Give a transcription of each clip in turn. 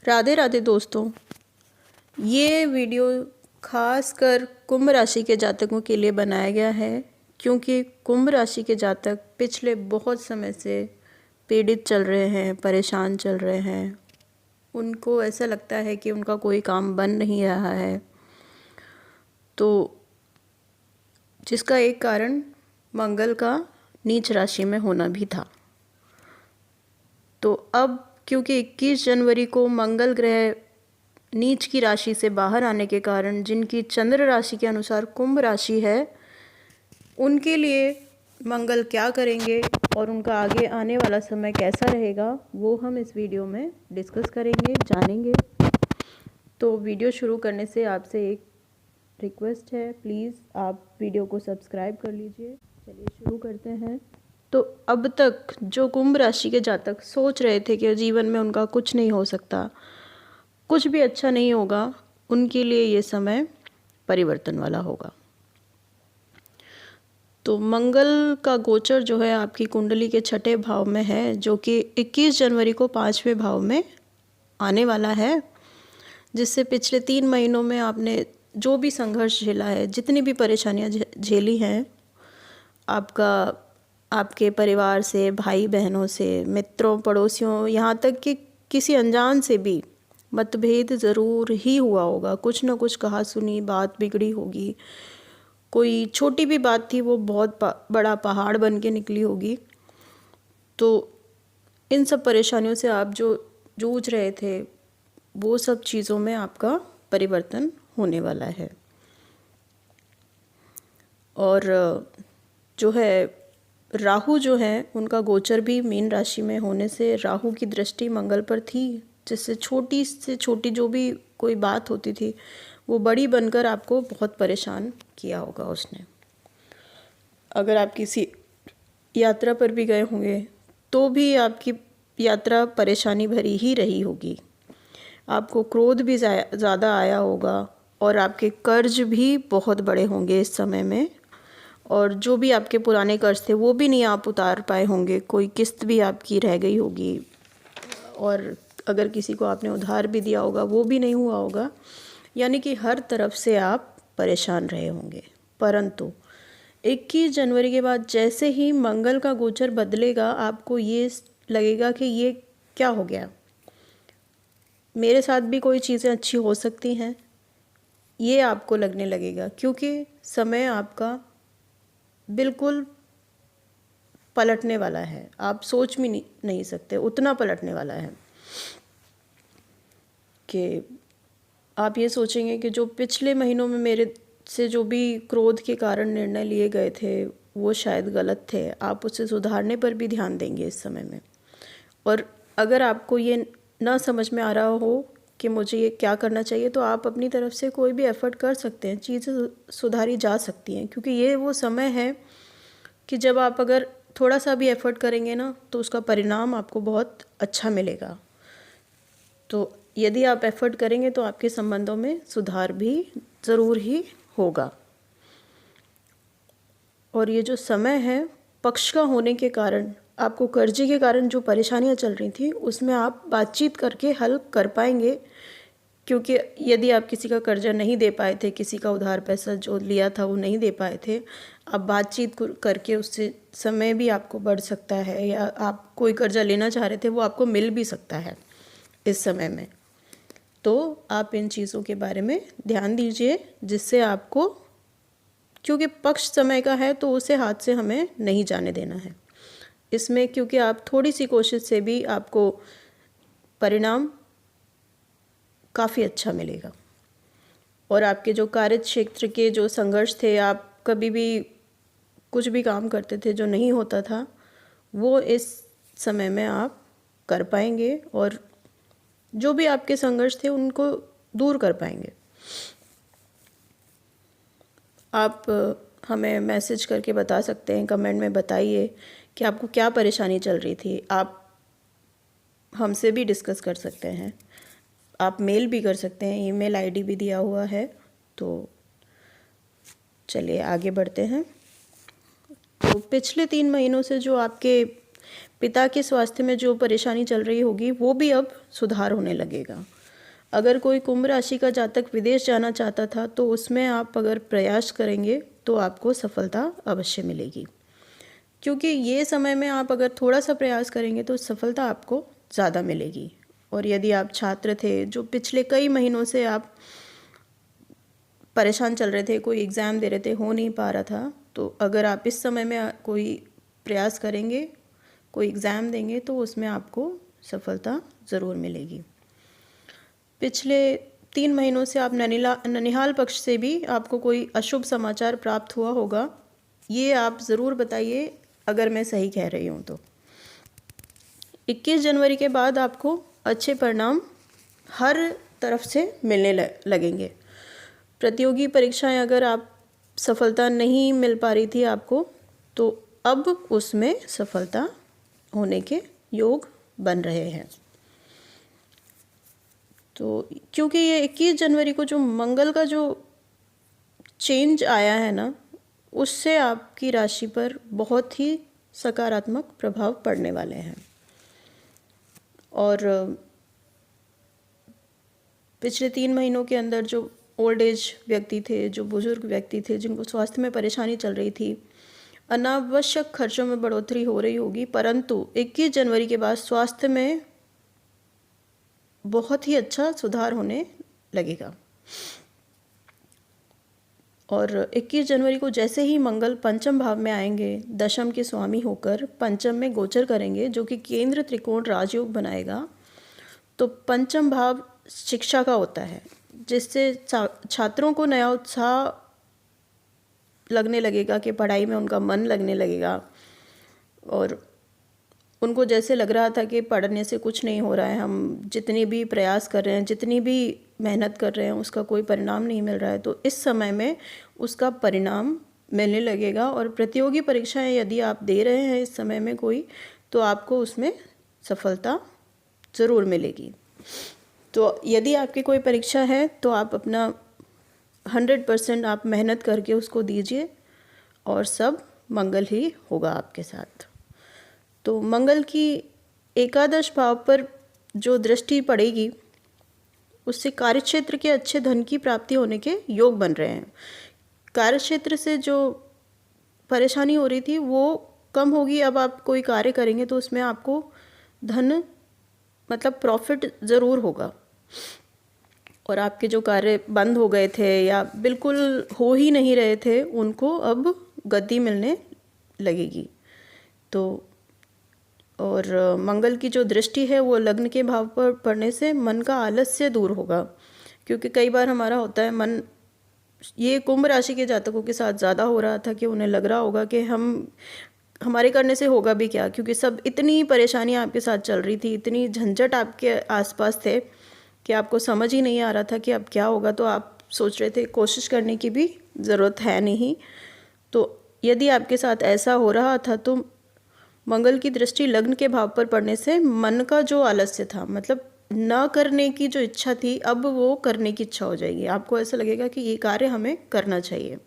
राधे राधे दोस्तों, ये वीडियो खास कर कुंभ राशि के जातकों के लिए बनाया गया है क्योंकि कुंभ राशि के जातक पिछले बहुत समय से पीड़ित चल रहे हैं, परेशान चल रहे हैं। उनको ऐसा लगता है कि उनका कोई काम बन नहीं रहा है, तो जिसका एक कारण मंगल का नीच राशि में होना भी था। तो अब क्योंकि 21 जनवरी को मंगल ग्रह नीच की राशि से बाहर आने के कारण जिनकी चंद्र राशि के अनुसार कुंभ राशि है, उनके लिए मंगल क्या करेंगे और उनका आगे आने वाला समय कैसा रहेगा, वो हम इस वीडियो में डिस्कस करेंगे, जानेंगे। तो वीडियो शुरू करने से आपसे एक रिक्वेस्ट है, प्लीज़ आप वीडियो को सब्सक्राइब कर लीजिए। चलिए शुरू करते हैं। तो अब तक जो कुंभ राशि के जातक सोच रहे थे कि जीवन में उनका कुछ नहीं हो सकता, कुछ भी अच्छा नहीं होगा, उनके लिए ये समय परिवर्तन वाला होगा। तो मंगल का गोचर जो है आपकी कुंडली के छठे भाव में है, जो कि 21 जनवरी को 5वें भाव में आने वाला है, जिससे पिछले 3 महीनों में आपने जो भी संघर्ष झेला है, जितनी भी परेशानियां झेली हैं, आपके परिवार से, भाई बहनों से, मित्रों, पड़ोसियों, यहाँ तक कि किसी अनजान से भी मतभेद ज़रूर ही हुआ होगा। कुछ ना कुछ कहा सुनी बात बिगड़ी होगी। कोई छोटी भी बात थी, वो बहुत बड़ा पहाड़ बन के निकली होगी। तो इन सब परेशानियों से आप जो जूझ रहे थे, वो सब चीज़ों में आपका परिवर्तन होने वाला है। और जो है राहु जो है, उनका गोचर भी मीन राशि में होने से राहु की दृष्टि मंगल पर थी, जिससे छोटी से छोटी जो भी कोई बात होती थी, वो बड़ी बनकर आपको बहुत परेशान किया होगा उसने। अगर आप किसी यात्रा पर भी गए होंगे तो भी आपकी यात्रा परेशानी भरी ही रही होगी। आपको क्रोध भी ज़्यादा आया होगा और आपके कर्ज भी बहुत बड़े होंगे इस समय में। और जो भी आपके पुराने कर्ज थे वो भी नहीं आप उतार पाए होंगे, कोई किस्त भी आपकी रह गई होगी, और अगर किसी को आपने उधार भी दिया होगा वो भी नहीं हुआ होगा। यानी कि हर तरफ से आप परेशान रहे होंगे। परंतु 21 जनवरी के बाद जैसे ही मंगल का गोचर बदलेगा, आपको ये लगेगा कि ये क्या हो गया, मेरे साथ भी कोई चीज़ें अच्छी हो सकती हैं, ये आपको लगने लगेगा। क्योंकि समय आपका बिल्कुल पलटने वाला है, आप सोच भी नहीं सकते उतना पलटने वाला है कि आप ये सोचेंगे कि जो पिछले महीनों में मेरे से जो भी क्रोध के कारण निर्णय लिए गए थे वो शायद गलत थे, आप उसे सुधारने पर भी ध्यान देंगे इस समय में। और अगर आपको ये ना समझ में आ रहा हो कि मुझे ये क्या करना चाहिए, तो आप अपनी तरफ से कोई भी एफ़र्ट कर सकते हैं, चीज़ें सुधारी जा सकती हैं। क्योंकि ये वो समय है कि जब आप अगर थोड़ा सा भी एफ़र्ट करेंगे ना, तो उसका परिणाम आपको बहुत अच्छा मिलेगा। तो यदि आप एफ़र्ट करेंगे तो आपके संबंधों में सुधार भी ज़रूर ही होगा। और ये जो समय है पक्ष का होने के कारण, आपको कर्जे के कारण जो परेशानियां चल रही थी उसमें आप बातचीत करके हल कर पाएंगे। क्योंकि यदि आप किसी का कर्जा नहीं दे पाए थे, किसी का उधार पैसा जो लिया था वो नहीं दे पाए थे, आप बातचीत करके उससे समय भी आपको बढ़ सकता है, या आप कोई कर्जा लेना चाह रहे थे वो आपको मिल भी सकता है इस समय में। तो आप इन चीज़ों के बारे में ध्यान दीजिए, जिससे आपको, क्योंकि पक्ष समय का है तो उसे हाथ से हमें नहीं जाने देना है इसमें। क्योंकि आप थोड़ी सी कोशिश से भी आपको परिणाम काफ़ी अच्छा मिलेगा। और आपके जो कार्य क्षेत्र के जो संघर्ष थे, आप कभी भी कुछ भी काम करते थे जो नहीं होता था, वो इस समय में आप कर पाएंगे और जो भी आपके संघर्ष थे उनको दूर कर पाएंगे। आप हमें मैसेज करके बता सकते हैं, कमेंट में बताइए कि आपको क्या परेशानी चल रही थी। आप हमसे भी डिस्कस कर सकते हैं, आप मेल भी कर सकते हैं, ईमेल आईडी भी दिया हुआ है। तो चलिए आगे बढ़ते हैं। तो पिछले 3 महीनों से जो आपके पिता के स्वास्थ्य में जो परेशानी चल रही होगी, वो भी अब सुधार होने लगेगा। अगर कोई कुंभ राशि का जातक विदेश जाना चाहता था तो उसमें आप अगर प्रयास करेंगे तो आपको सफलता अवश्य मिलेगी, क्योंकि ये समय में आप अगर थोड़ा सा प्रयास करेंगे तो सफलता आपको ज़्यादा मिलेगी। और यदि आप छात्र थे जो पिछले कई महीनों से आप परेशान चल रहे थे, कोई एग्ज़ाम दे रहे थे, हो नहीं पा रहा था, तो अगर आप इस समय में कोई प्रयास करेंगे, कोई एग्ज़ाम देंगे तो उसमें आपको सफलता ज़रूर मिलेगी। पिछले 3 महीनों से आप ननिहाल पक्ष से भी आपको कोई अशुभ समाचार प्राप्त हुआ होगा, ये आप ज़रूर बताइए अगर मैं सही कह रही हूँ तो। 21 जनवरी के बाद आपको अच्छे परिणाम हर तरफ से मिलने लगेंगे। प्रतियोगी परीक्षाएं अगर आप सफलता नहीं मिल पा रही थी आपको, तो अब उसमें सफलता होने के योग बन रहे हैं। तो क्योंकि ये 21 जनवरी को जो मंगल का जो चेंज आया है ना, उससे आपकी राशि पर बहुत ही सकारात्मक प्रभाव पड़ने वाले हैं। और पिछले 3 महीनों के अंदर जो ओल्ड एज व्यक्ति थे, जो बुजुर्ग व्यक्ति थे, जिनको स्वास्थ्य में परेशानी चल रही थी, अनावश्यक खर्चों में बढ़ोतरी हो रही होगी, परंतु 21 जनवरी के बाद स्वास्थ्य में बहुत ही अच्छा सुधार होने लगेगा। और 21 जनवरी को जैसे ही मंगल पंचम भाव में आएंगे, दशम के स्वामी होकर पंचम में गोचर करेंगे, जो कि केंद्र त्रिकोण राजयोग बनाएगा। तो पंचम भाव शिक्षा का होता है, जिससे छात्रों को नया उत्साह लगने लगेगा कि पढ़ाई में उनका मन लगने लगेगा, और उनको जैसे लग रहा था कि पढ़ने से कुछ नहीं हो रहा है, हम जितनी भी प्रयास कर रहे हैं, जितनी भी मेहनत कर रहे हैं, उसका कोई परिणाम नहीं मिल रहा है, तो इस समय में उसका परिणाम मिलने लगेगा। और प्रतियोगी परीक्षाएं यदि आप दे रहे हैं इस समय में कोई, तो आपको उसमें सफलता ज़रूर मिलेगी। तो यदि आपकी कोई परीक्षा है तो आप अपना 100% आप मेहनत करके उसको दीजिए, और सब मंगल ही होगा आपके साथ। तो मंगल की एकादश भाव पर जो दृष्टि पड़ेगी, उससे कार्यक्षेत्र के अच्छे धन की प्राप्ति होने के योग बन रहे हैं। कार्यक्षेत्र से जो परेशानी हो रही थी वो कम होगी। अब आप कोई कार्य करेंगे तो उसमें आपको धन मतलब प्रॉफिट ज़रूर होगा, और आपके जो कार्य बंद हो गए थे या बिल्कुल हो ही नहीं रहे थे, उनको अब गति मिलने लगेगी। तो और मंगल की जो दृष्टि है वो लग्न के भाव पर पड़ने से मन का आलस्य दूर होगा, क्योंकि कई बार हमारा होता है मन, ये कुंभ राशि के जातकों के साथ ज़्यादा हो रहा था कि उन्हें लग रहा होगा कि हमारे करने से होगा भी क्या, क्योंकि सब इतनी परेशानियां आपके साथ चल रही थी, इतनी झंझट आपके आसपास थे कि आपको समझ ही नहीं आ रहा था कि अब क्या होगा। तो आप सोच रहे थे कोशिश करने की भी ज़रूरत है नहीं। तो यदि आपके साथ ऐसा हो रहा था तो मंगल की दृष्टि लग्न के भाव पर पड़ने से मन का जो आलस्य था, मतलब न करने की जो इच्छा थी, अब वो करने की इच्छा हो जाएगी। आपको ऐसा लगेगा कि ये कार्य हमें करना चाहिए।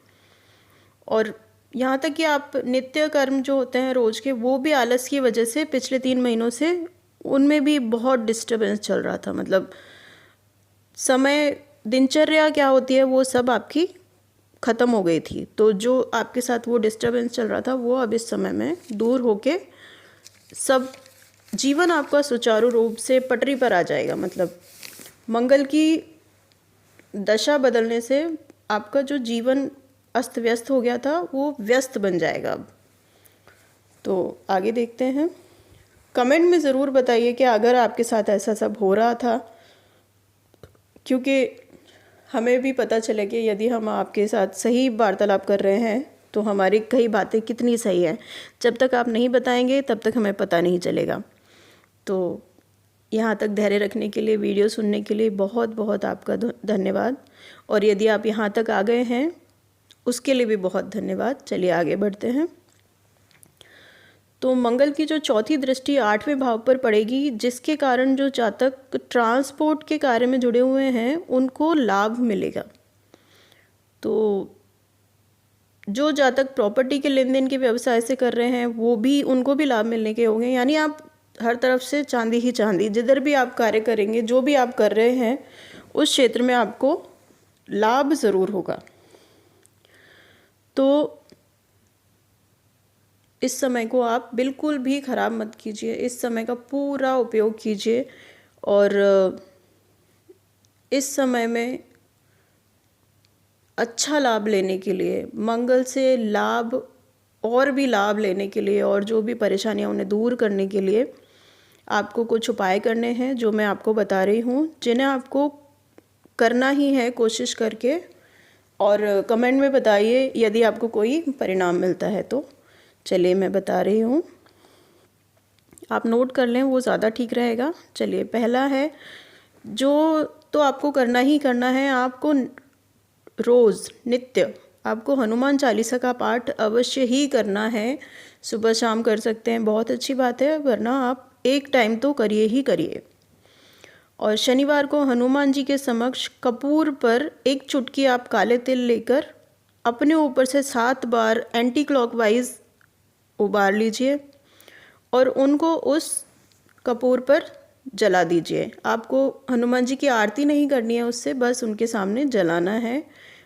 और यहाँ तक कि आप नित्य कर्म जो होते हैं रोज़ के, वो भी आलस की वजह से पिछले 3 महीनों से उनमें भी बहुत डिस्टर्बेंस चल रहा था। मतलब समय, दिनचर्या क्या होती है, वो सब आपकी ख़त्म हो गई थी। तो जो आपके साथ वो डिस्टर्बेंस चल रहा था, वो अब इस समय में दूर होके सब जीवन आपका सुचारू रूप से पटरी पर आ जाएगा। मतलब मंगल की दशा बदलने से आपका जो जीवन अस्त व्यस्त हो गया था, वो व्यस्त बन जाएगा अब। तो आगे देखते हैं। कमेंट में ज़रूर बताइए कि अगर आपके साथ ऐसा सब हो रहा था, क्योंकि हमें भी पता चले कि यदि हम आपके साथ सही वार्तालाप कर रहे हैं तो हमारी कई बातें कितनी सही हैं। जब तक आप नहीं बताएंगे तब तक हमें पता नहीं चलेगा। तो यहाँ तक धैर्य रखने के लिए, वीडियो सुनने के लिए बहुत बहुत आपका धन्यवाद। और यदि आप यहाँ तक आ गए हैं उसके लिए भी बहुत धन्यवाद। चलिए आगे बढ़ते हैं। तो मंगल की जो चौथी दृष्टि 8वें भाव पर पड़ेगी, जिसके कारण जो जातक ट्रांसपोर्ट के कार्य में जुड़े हुए हैं उनको लाभ मिलेगा। तो जो जातक प्रॉपर्टी के लेन देन के व्यवसाय से कर रहे हैं वो भी, उनको भी लाभ मिलने के होंगे। यानी आप हर तरफ से चांदी ही चांदी। जिधर भी आप कार्य करेंगे, जो भी आप कर रहे हैं, उस क्षेत्र में आपको लाभ ज़रूर होगा। तो इस समय को आप बिल्कुल भी ख़राब मत कीजिए, इस समय का पूरा उपयोग कीजिए। और इस समय में अच्छा लाभ लेने के लिए, मंगल से लाभ और भी लाभ लेने के लिए, और जो भी परेशानियां उन्हें दूर करने के लिए आपको कुछ उपाय करने हैं, जो मैं आपको बता रही हूँ, जिन्हें आपको करना ही है कोशिश करके। और कमेंट में बताइए यदि आपको कोई परिणाम मिलता है तो। चलिए मैं बता रही हूँ, आप नोट कर लें, वो ज़्यादा ठीक रहेगा। चलिए, पहला है, जो तो आपको करना ही करना है, आपको रोज़ नित्य आपको हनुमान चालीसा का पाठ अवश्य ही करना है। सुबह शाम कर सकते हैं, बहुत अच्छी बात है, वरना आप एक टाइम तो करिए ही करिए। और शनिवार को हनुमान जी के समक्ष कपूर पर एक चुटकी आप काले तिल लेकर अपने ऊपर से 7 बार एंटी क्लॉकवाइज उबार लीजिए और उनको उस कपूर पर जला दीजिए। आपको हनुमान जी की आरती नहीं करनी है उससे, बस उनके सामने जलाना है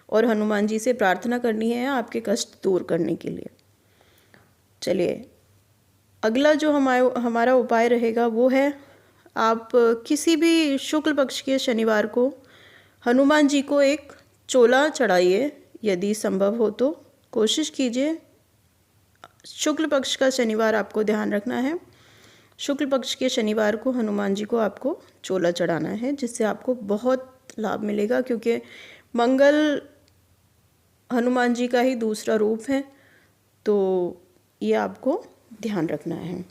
और हनुमान जी से प्रार्थना करनी है आपके कष्ट दूर करने के लिए। चलिए, अगला जो हमारा उपाय रहेगा वो है, आप किसी भी शुक्ल पक्ष के शनिवार को हनुमान जी को एक चोला चढ़ाइए, यदि संभव हो तो कोशिश कीजिए। शुक्ल पक्ष का शनिवार आपको ध्यान रखना है, शुक्ल पक्ष के शनिवार को हनुमान जी को आपको चोला चढ़ाना है, जिससे आपको बहुत लाभ मिलेगा, क्योंकि मंगल हनुमान जी का ही दूसरा रूप है। तो ये आपको ध्यान रखना है।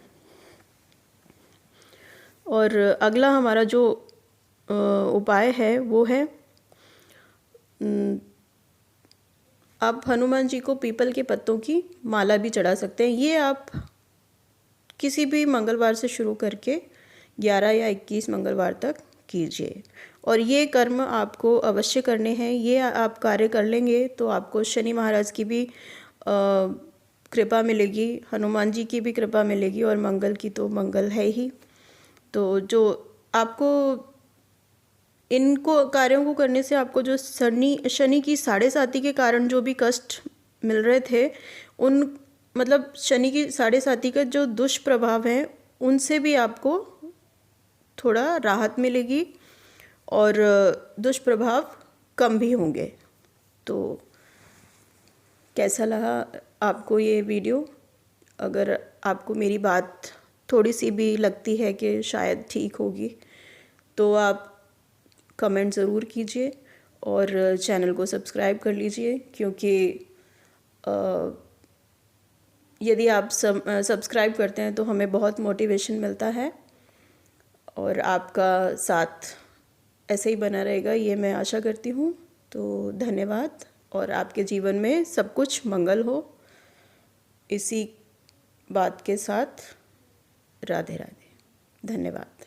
और अगला हमारा जो उपाय है वो है, आप हनुमान जी को पीपल के पत्तों की माला भी चढ़ा सकते हैं। ये आप किसी भी मंगलवार से शुरू करके 11 या 21 मंगलवार तक कीजिए, और ये कर्म आपको अवश्य करने हैं। ये आप कार्य कर लेंगे तो आपको शनि महाराज की भी कृपा मिलेगी, हनुमान जी की भी कृपा मिलेगी, और मंगल की तो मंगल है ही। तो जो आपको इनको कार्यों को करने से आपको जो शनि की 7.5 के कारण जो भी कष्ट मिल रहे थे, उन मतलब शनि की 7.5 का जो दुष्प्रभाव है, उनसे भी आपको थोड़ा राहत मिलेगी और दुष्प्रभाव कम भी होंगे। तो कैसा लगा आपको ये वीडियो? अगर आपको मेरी बात थोड़ी सी भी लगती है कि शायद ठीक होगी, तो आप कमेंट ज़रूर कीजिए और चैनल को सब्सक्राइब कर लीजिए, क्योंकि यदि आप सब्सक्राइब करते हैं तो हमें बहुत मोटिवेशन मिलता है, और आपका साथ ऐसे ही बना रहेगा, ये मैं आशा करती हूँ। तो धन्यवाद, और आपके जीवन में सब कुछ मंगल हो, इसी बात के साथ राधे राधे। धन्यवाद।